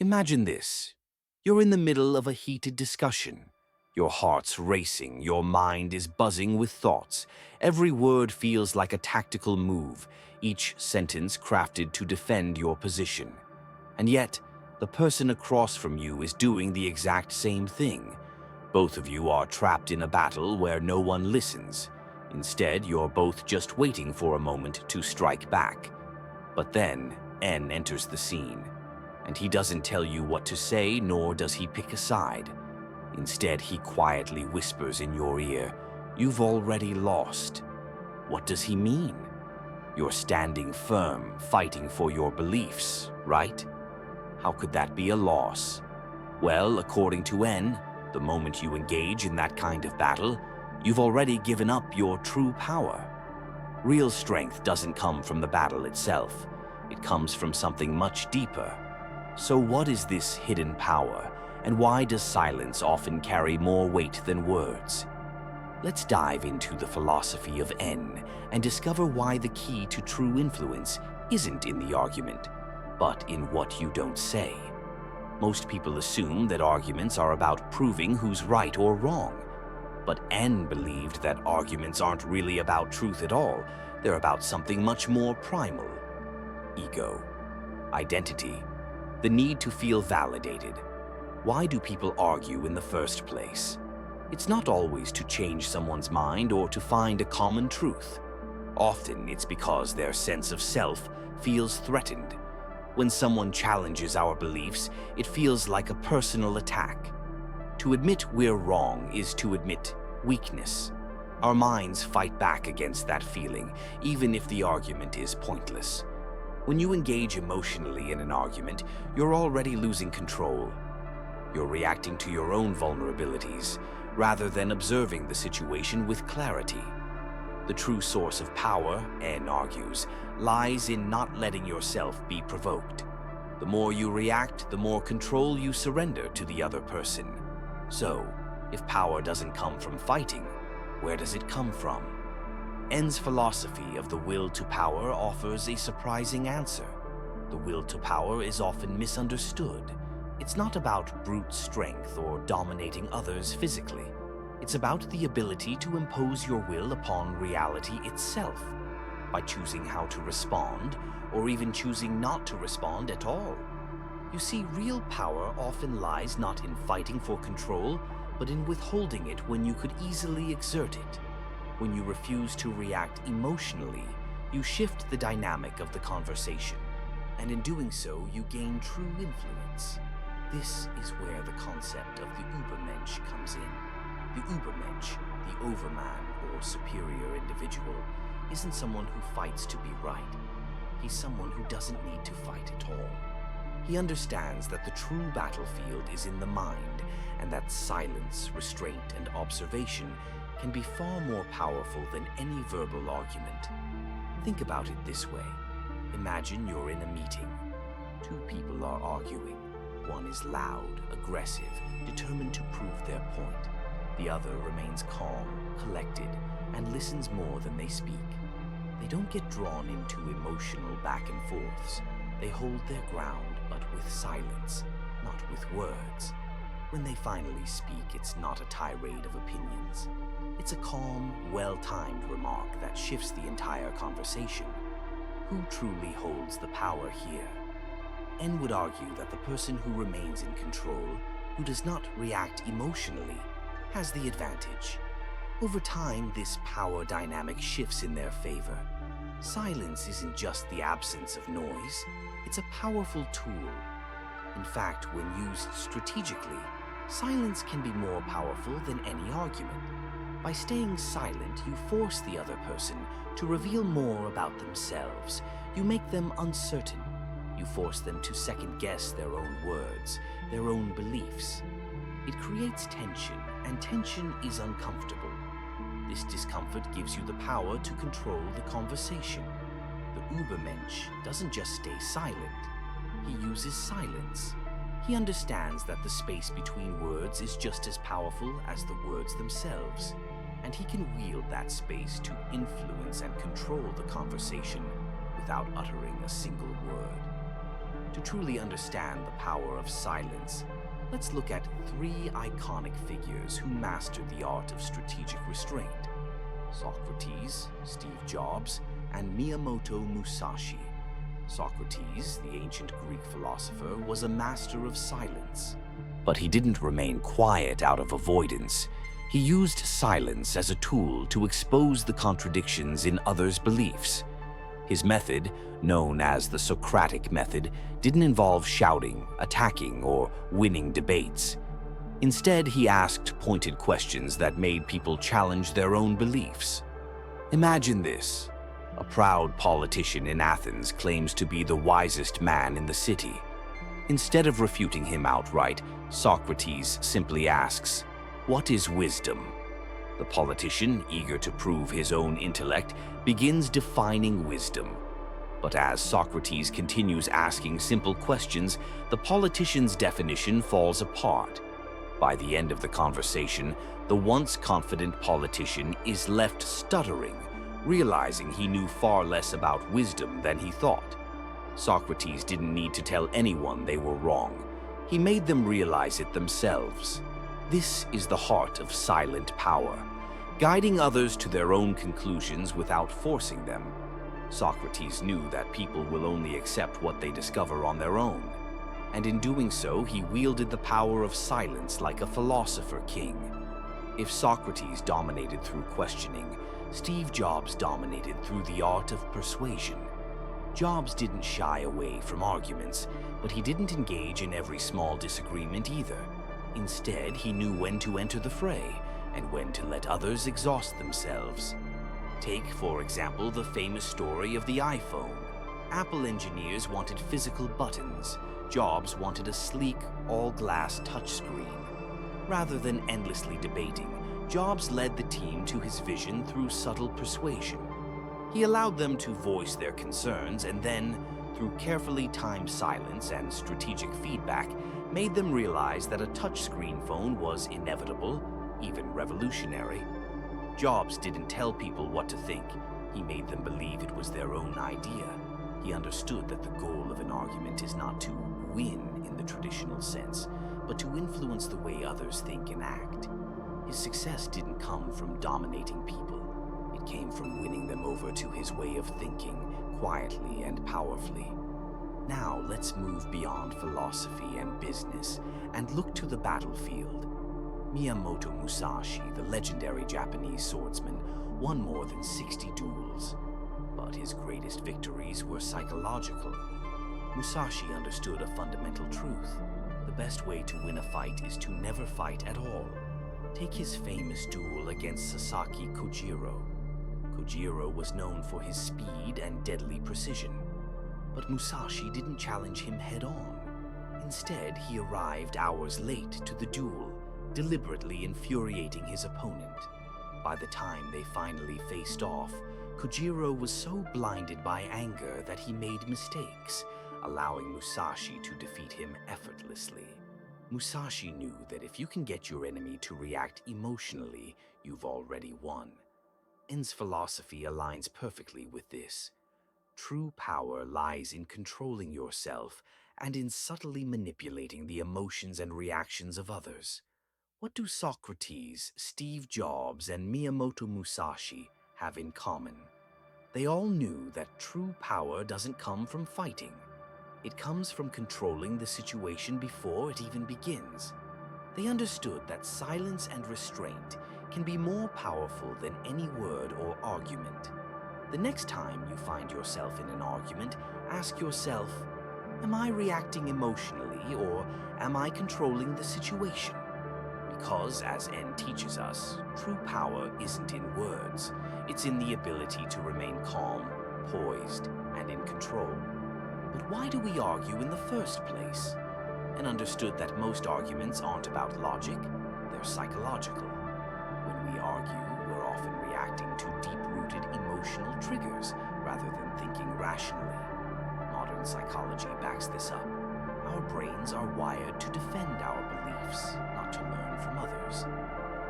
Imagine this. You're in the middle of a heated discussion. Your heart's racing, your mind is buzzing with thoughts. Every word feels like a tactical move, each sentence crafted to defend your position. And yet, the person across from you is doing the exact same thing. Both of you are trapped in a battle where no one listens. Instead, you're both just waiting for a moment to strike back. But then, N enters the scene, and he doesn't tell you what to say, nor does he pick a side. Instead, he quietly whispers in your ear, "You've already lost." What does he mean? You're standing firm, fighting for your beliefs, right? How could that be a loss? Well, according to N, the moment you engage in that kind of battle, you've already given up your true power. Real strength doesn't come from the battle itself. It comes from something much deeper. So what is this hidden power, and why does silence often carry more weight than words? Let's dive into the philosophy of N and discover why the key to true influence isn't in the argument, but in what you don't say. Most people assume that arguments are about proving who's right or wrong. But N believed that arguments aren't really about truth at all. They're about something much more primal. Ego, identity, the need to feel validated. Why do people argue in the first place? It's not always to change someone's mind or to find a common truth. Often it's because their sense of self feels threatened. When someone challenges our beliefs, it feels like a personal attack. To admit we're wrong is to admit weakness. Our minds fight back against that feeling, even if the argument is pointless. When you engage emotionally in an argument, you're already losing control. You're reacting to your own vulnerabilities, rather than observing the situation with clarity. The true source of power, N argues, lies in not letting yourself be provoked. The more you react, the more control you surrender to the other person. So, if power doesn't come from fighting, where does it come from? N's philosophy of the will to power offers a surprising answer. The will to power is often misunderstood. It's not about brute strength or dominating others physically. It's about the ability to impose your will upon reality itself, by choosing how to respond, or even choosing not to respond at all. You see, real power often lies not in fighting for control, but in withholding it when you could easily exert it. When you refuse to react emotionally, you shift the dynamic of the conversation, and in doing so, you gain true influence. This is where the concept of the Ubermensch comes in. The Ubermensch, the overman or superior individual, isn't someone who fights to be right. He's someone who doesn't need to fight at all. He understands that the true battlefield is in the mind, and that silence, restraint, and observation can be far more powerful than any verbal argument. Think about it this way. Imagine you're in a meeting. Two people are arguing. One is loud, aggressive, determined to prove their point. The other remains calm, collected, and listens more than they speak. They don't get drawn into emotional back and forths. They hold their ground, but with silence, not with words. When they finally speak, it's not a tirade of opinions. It's a calm, well-timed remark that shifts the entire conversation. Who truly holds the power here? N would argue that the person who remains in control, who does not react emotionally, has the advantage. Over time, this power dynamic shifts in their favor. Silence isn't just the absence of noise, it's a powerful tool. In fact, when used strategically, silence can be more powerful than any argument. By staying silent, you force the other person to reveal more about themselves. You make them uncertain. You force them to second-guess their own words, their own beliefs. It creates tension, and tension is uncomfortable. This discomfort gives you the power to control the conversation. The Ubermensch doesn't just stay silent. He uses silence. He understands that the space between words is just as powerful as the words themselves, and he can wield that space to influence and control the conversation without uttering a single word. To truly understand the power of silence, let's look at three iconic figures who mastered the art of strategic restraint: Socrates, Steve Jobs, and Miyamoto Musashi. Socrates, the ancient Greek philosopher, was a master of silence. But he didn't remain quiet out of avoidance. He used silence as a tool to expose the contradictions in others' beliefs. His method, known as the Socratic Method, didn't involve shouting, attacking, or winning debates. Instead, he asked pointed questions that made people challenge their own beliefs. Imagine this. A proud politician in Athens claims to be the wisest man in the city. Instead of refuting him outright, Socrates simply asks, "What is wisdom?" The politician, eager to prove his own intellect, begins defining wisdom. But as Socrates continues asking simple questions, the politician's definition falls apart. By the end of the conversation, the once confident politician is left stuttering, realizing he knew far less about wisdom than he thought. Socrates didn't need to tell anyone they were wrong. He made them realize it themselves. This is the heart of silent power, guiding others to their own conclusions without forcing them. Socrates knew that people will only accept what they discover on their own, and in doing so, he wielded the power of silence like a philosopher king. If Socrates dominated through questioning, Steve Jobs dominated through the art of persuasion. Jobs didn't shy away from arguments, but he didn't engage in every small disagreement either. Instead, he knew when to enter the fray and when to let others exhaust themselves. Take, for example, the famous story of the iPhone. Apple engineers wanted physical buttons. Jobs wanted a sleek, all-glass touchscreen. Rather than endlessly debating, Jobs led the team to his vision through subtle persuasion. He allowed them to voice their concerns and then, through carefully timed silence and strategic feedback, made them realize that a touchscreen phone was inevitable, even revolutionary. Jobs didn't tell people what to think. He made them believe it was their own idea. He understood that the goal of an argument is not to win in the traditional sense, but to influence the way others think and act. His success didn't come from dominating people. It came from winning them over to his way of thinking, quietly and powerfully. Now let's move beyond philosophy and business and look to the battlefield. Miyamoto Musashi, the legendary Japanese swordsman, won more than 60 duels. But his greatest victories were psychological. Musashi understood a fundamental truth. The best way to win a fight is to never fight at all. Take his famous duel against Sasaki Kojiro. Kojiro was known for his speed and deadly precision. But Musashi didn't challenge him head-on. Instead, he arrived hours late to the duel, deliberately infuriating his opponent. By the time they finally faced off, Kojiro was so blinded by anger that he made mistakes, allowing Musashi to defeat him effortlessly. Musashi knew that if you can get your enemy to react emotionally, you've already won. Zen's philosophy aligns perfectly with this. True power lies in controlling yourself and in subtly manipulating the emotions and reactions of others. What do Socrates, Steve Jobs, and Miyamoto Musashi have in common? They all knew that true power doesn't come from fighting. It comes from controlling the situation before it even begins. They understood that silence and restraint can be more powerful than any word or argument. The next time you find yourself in an argument, ask yourself, am I reacting emotionally or am I controlling the situation? Because, as Zen teaches us, true power isn't in words. It's in the ability to remain calm, poised, and in control. But why do we argue in the first place? And understood that most arguments aren't about logic, they're psychological. When we argue, we're often reacting to deep-rooted emotional triggers rather than thinking rationally. Modern psychology backs this up. Our brains are wired to defend our beliefs, not to learn from others.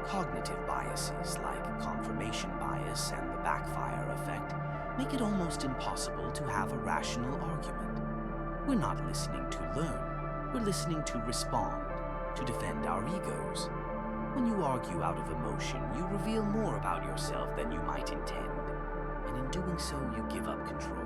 Cognitive biases like confirmation bias and the backfire effect make it almost impossible to have a rational argument. We're not listening to learn. We're listening to respond, to defend our egos. When you argue out of emotion, you reveal more about yourself than you might intend. And in doing so, you give up control.